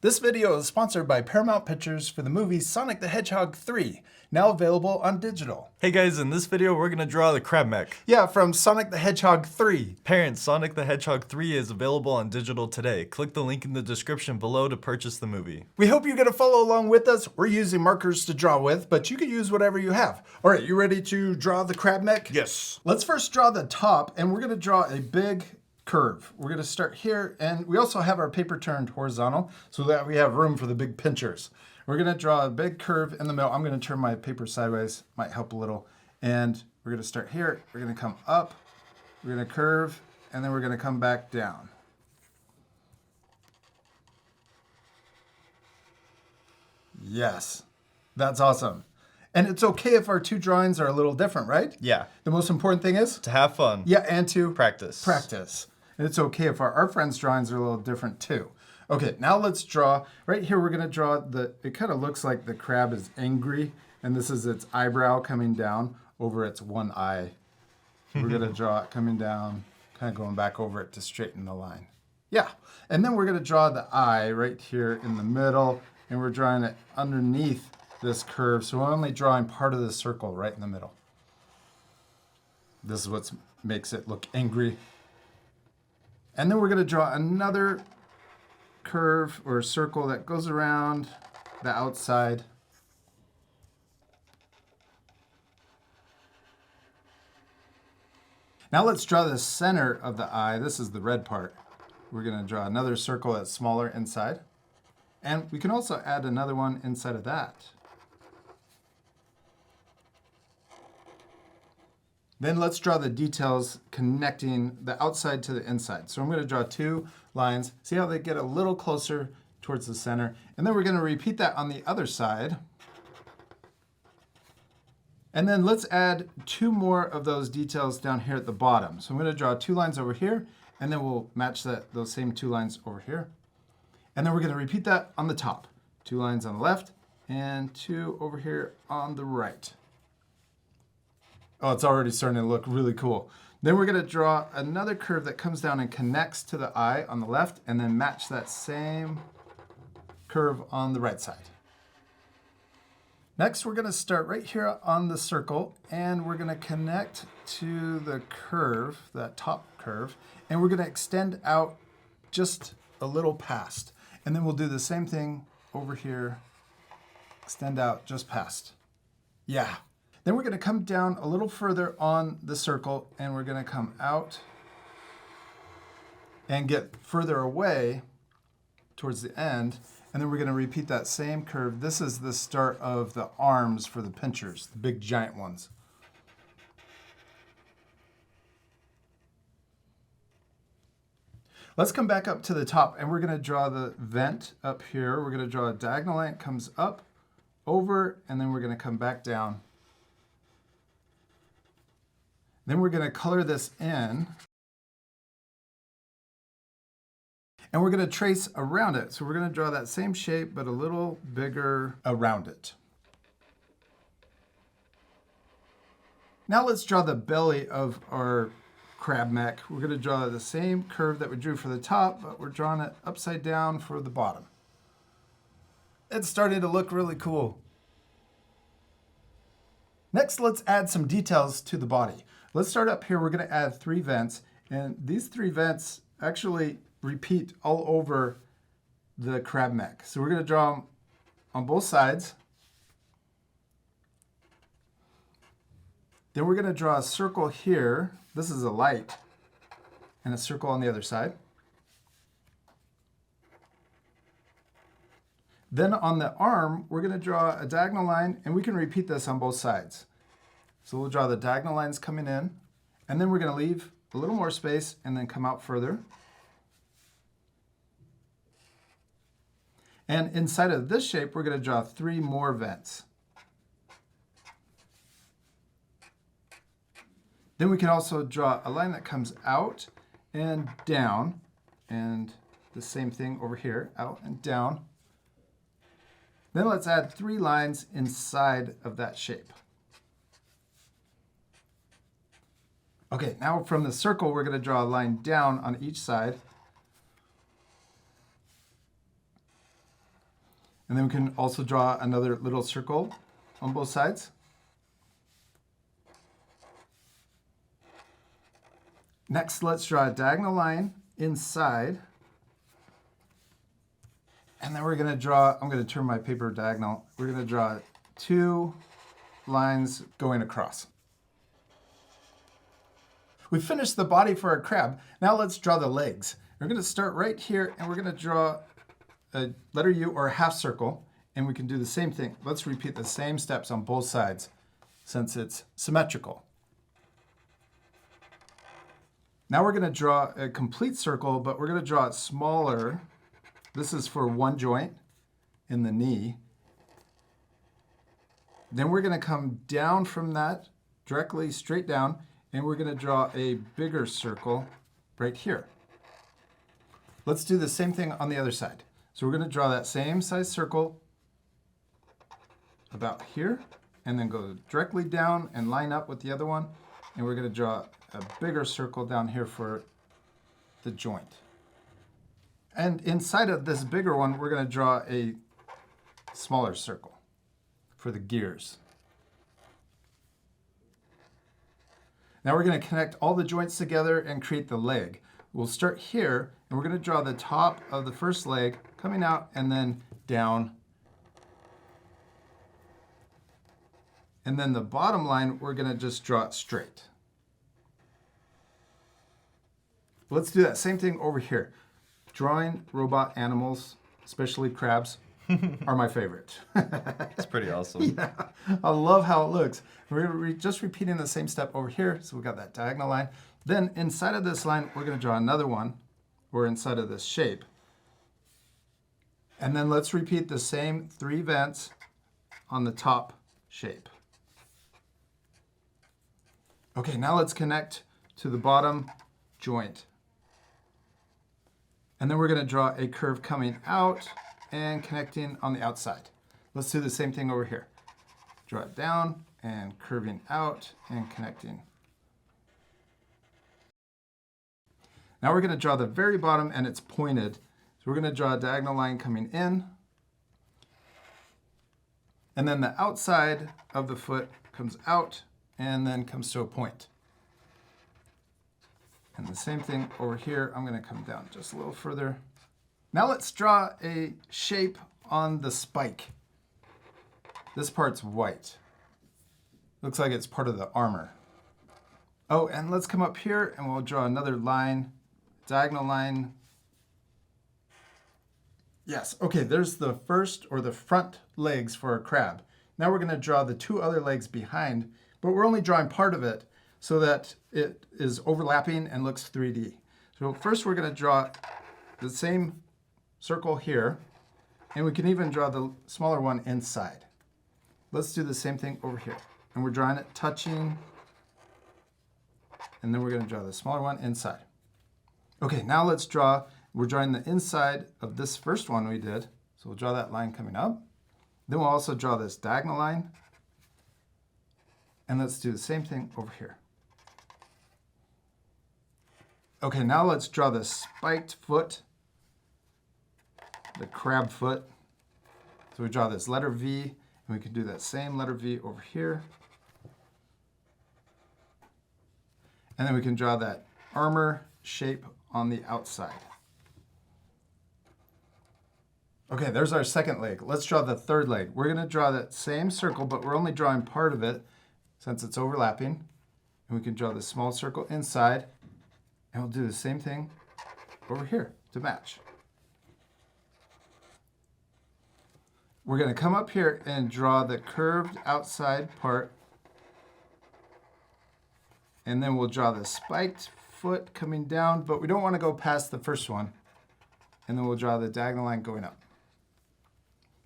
This video is sponsored by Paramount Pictures for the movie Sonic the Hedgehog 3, now available on digital. Hey guys, in this video we're gonna draw the crab mech. Yeah, from Sonic the Hedgehog 3. Parents, Sonic the Hedgehog 3 is available on digital today. Click the link in the description below to purchase the movie. We hope you're gonna follow along with us. We're using markers to draw with, but you can use whatever you have. All right, you ready to draw the crab mech? Yes. Let's first draw the top, and we're gonna draw a big curve. We're gonna start here, and we also have our paper turned horizontal so that we have room for the big pinchers. We're gonna draw a big curve in the middle. I'm gonna turn my paper sideways, might help a little. And we're gonna start here, we're gonna come up, we're gonna curve, and then we're gonna come back down. Yes, that's awesome. And it's okay if our two drawings are a little different, right? Yeah. The most important thing is? To have fun. Yeah, and to Practice. Practice. And it's okay if our friends' drawings are a little different too. Okay, now let's draw. Right here, we're gonna draw it kind of looks like the crab is angry, and this is its eyebrow coming down over its one eye. We're gonna draw it coming down, kind of going back over it to straighten the line. Yeah, and then we're gonna draw the eye right here in the middle, and we're drawing it underneath this curve, so we're only drawing part of the circle right in the middle. This is what makes it look angry. And then we're going to draw another curve or circle that goes around the outside. Now let's draw the center of the eye. This is the red part. We're going to draw another circle that's smaller inside. And we can also add another one inside of that. Then let's draw the details connecting the outside to the inside. So I'm going to draw two lines. See how they get a little closer towards the center. And then we're going to repeat that on the other side. And then let's add two more of those details down here at the bottom. So I'm going to draw two lines over here, and then we'll match those same two lines over here. And then we're going to repeat that on the top. Two lines on the left and two over here on the right. Oh, it's already starting to look really cool. Then we're going to draw another curve that comes down and connects to the eye on the left, and then match that same curve on the right side. Next, we're going to start right here on the circle, and we're going to connect to the curve, that top curve, and we're going to extend out just a little past. And then we'll do the same thing over here, extend out just past. Yeah. Then we're going to come down a little further on the circle, and we're going to come out and get further away towards the end. And then we're going to repeat that same curve. This is the start of the arms for the pinchers, the big giant ones. Let's come back up to the top, and we're going to draw the vent up here. We're going to draw a diagonal line that comes up, over, and then we're going to come back down. Then we're going to color this in. And we're going to trace around it. So we're going to draw that same shape, but a little bigger around it. Now let's draw the belly of our crab mech. We're going to draw the same curve that we drew for the top, but we're drawing it upside down for the bottom. It's starting to look really cool. Next, let's add some details to the body. Let's start up here. We're going to add three vents, and these three vents actually repeat all over the crab mech. So we're going to draw them on both sides. Then we're going to draw a circle here. This is a light, and a circle on the other side. Then on the arm, we're going to draw a diagonal line, and we can repeat this on both sides. So we'll draw the diagonal lines coming in, and then we're going to leave a little more space and then come out further. And inside of this shape, we're going to draw three more vents. Then we can also draw a line that comes out and down, and the same thing over here, out and down. Then let's add three lines inside of that shape. Okay, now from the circle, we're going to draw a line down on each side. And then we can also draw another little circle on both sides. Next, let's draw a diagonal line inside. And then we're going to draw, I'm going to turn my paper diagonal. We're going to draw 2 lines going across. We finished the body for our crab. Now let's draw the legs. We're going to start right here and we're going to draw a letter U or a half circle. And we can do the same thing. Let's repeat the same steps on both sides since it's symmetrical. Now we're going to draw a complete circle, but we're going to draw it smaller. This is for one joint in the knee. Then we're going to come down from that directly straight down, and we're going to draw a bigger circle right here. Let's do the same thing on the other side. So we're going to draw that same size circle about here, and then go directly down and line up with the other one. And we're going to draw a bigger circle down here for the joint. And inside of this bigger one, we're going to draw a smaller circle for the gears. Now we're going to connect all the joints together and create the leg. We'll start here, and we're going to draw the top of the first leg coming out and then down. And then the bottom line, we're going to just draw it straight. Let's do that same thing over here. Drawing robot animals, especially crabs, are my favorite. It's pretty awesome. Yeah, I love how it looks. We're just repeating the same step over here. So we got that diagonal line. Then inside of this line, we're going to draw another one. We're inside of this shape. And then let's repeat the same 3 vents on the top shape. Okay, now let's connect to the bottom joint. And then we're going to draw a curve coming out and connecting on the outside. Let's do the same thing over here. Draw it down and curving out and connecting. Now we're going to draw the very bottom and it's pointed. So we're going to draw a diagonal line coming in. And then the outside of the foot comes out and then comes to a point. And the same thing over here, I'm going to come down just a little further. Now let's draw a shape on the spike. This part's white. Looks like it's part of the armor. Oh, and let's come up here and we'll draw another line, diagonal line. Yes, okay, there's the first or the front legs for a crab. Now we're going to draw the 2 other legs behind, but we're only drawing part of it so that it is overlapping and looks 3D. So first we're going to draw the same circle here, and we can even draw the smaller one inside. Let's do the same thing over here. And we're drawing it touching, and then we're going to draw the smaller one inside. Okay, now let's draw, we're drawing the inside of this first one we did. So we'll draw that line coming up. Then we'll also draw this diagonal line. And let's do the same thing over here. Okay, now let's draw the spiked foot, the crab foot. So we draw this letter V, and we can do that same letter V over here. And then we can draw that armor shape on the outside. Okay, there's our second leg. Let's draw the third leg. We're going to draw that same circle, but we're only drawing part of it since it's overlapping. And we can draw the small circle inside, and we'll do the same thing over here to match. We're going to come up here and draw the curved outside part, and then we'll draw the spiked foot coming down, but we don't want to go past the first one. And then we'll draw the diagonal line going up.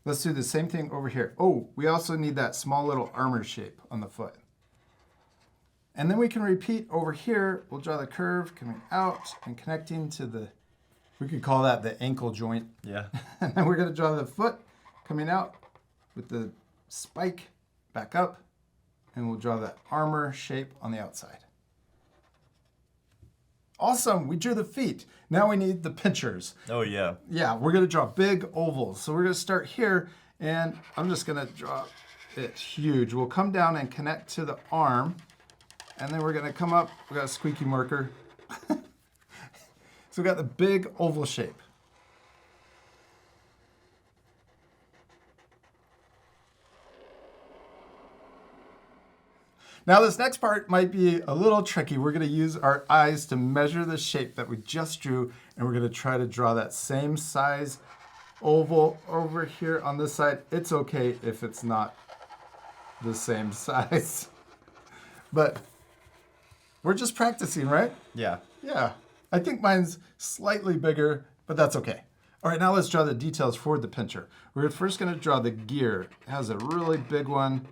Let's do the same thing over here. Oh, we also need that small little armor shape on the foot. And then we can repeat over here. We'll draw the curve coming out and connecting to the, we could call that the ankle joint. Yeah. And then we're going to draw the foot coming out with the spike back up. And we'll draw that armor shape on the outside. Awesome, we drew the feet. Now we need the pinchers. Oh yeah. Yeah, we're gonna draw big ovals. So we're gonna start here, and I'm just gonna draw it huge. We'll come down and connect to the arm, and then we're gonna come up. We got a squeaky marker. So we got the big oval shape. Now this next part might be a little tricky. We're gonna use our eyes to measure the shape that we just drew, and we're gonna try to draw that same size oval over here on this side. It's okay if it's not the same size, but we're just practicing, right? Yeah. Yeah, I think mine's slightly bigger, but that's okay. All right, now let's draw the details for the pincher. We're first gonna draw the gear. It has a really big one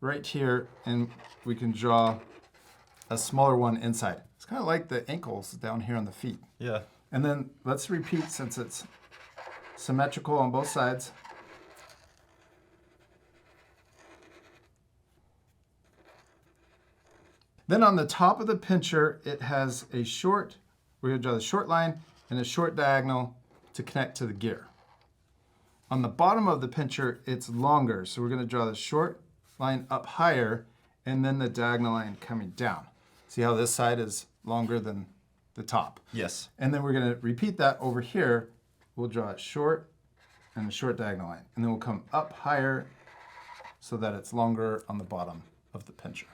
right here, and we can draw a smaller one inside. It's kind of like the ankles down here on the feet. Yeah. And then let's repeat since it's symmetrical on both sides. Then on the top of the pincher, it has a short, we're gonna draw the short line and a short diagonal to connect to the gear. On the bottom of the pincher, it's longer, so we're gonna draw the short line up higher and then the diagonal line coming down. See how this side is longer than the top? Yes. And then we're gonna repeat that over here. We'll draw it short and a short diagonal line. And then we'll come up higher so that it's longer on the bottom of the pincher.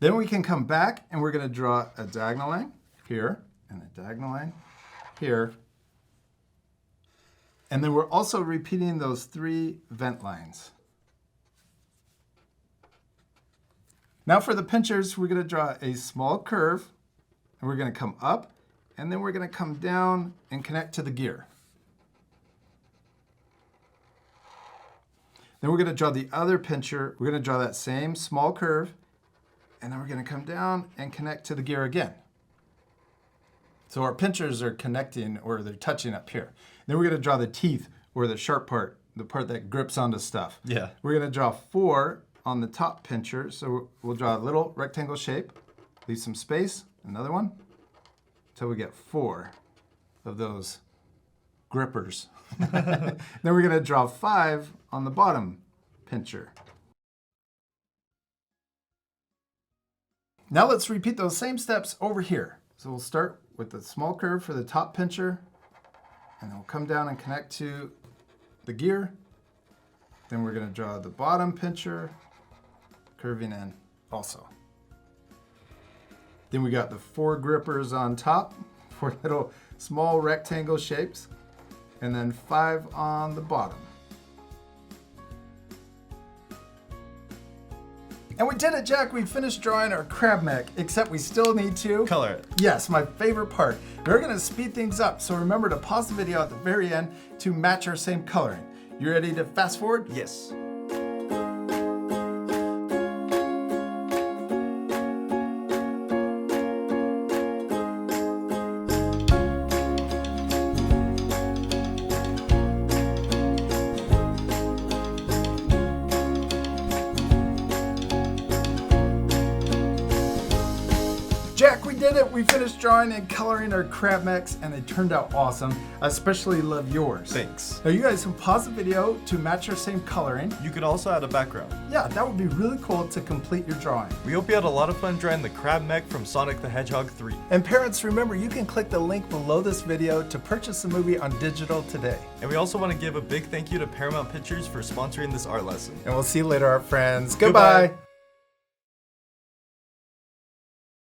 Then we can come back and we're gonna draw a diagonal line here and a diagonal line here. And then we're also repeating those 3 vent lines. Now for the pinchers, we're gonna draw a small curve, and we're gonna come up, and then we're gonna come down and connect to the gear. Then we're gonna draw the other pincher. We're gonna draw that same small curve, and then we're gonna come down and connect to the gear again. So our pinchers are connecting, or they're touching up here. Then we're gonna draw the teeth, or the sharp part, the part that grips onto stuff. Yeah. We're gonna draw 4 on the top pincher. So we'll draw a little rectangle shape, leave some space, another one, until we get 4 of those grippers. Then we're gonna draw 5 on the bottom pincher. Now let's repeat those same steps over here. So we'll start with the small curve for the top pincher, and then we'll come down and connect to the gear. Then we're gonna draw the bottom pincher, curving in also. Then we got the 4 grippers on top, 4 little small rectangle shapes, and then 5 on the bottom. And we did it, Jack. We finished drawing our crab mech, except we still need to color it. Yes, my favorite part. We're gonna speed things up, so remember to pause the video at the very end to match our same coloring. You ready to fast forward? Yes. Jack, we did it! We finished drawing and coloring our crab mechs, and they turned out awesome. I especially love yours. Thanks. Now you guys can pause the video to match our same coloring. You could also add a background. Yeah, that would be really cool to complete your drawing. We hope you had a lot of fun drawing the crab mech from Sonic the Hedgehog 3. And parents, remember, you can click the link below this video to purchase the movie on digital today. And we also want to give a big thank you to Paramount Pictures for sponsoring this art lesson. And we'll see you later, our friends. Goodbye. Goodbye.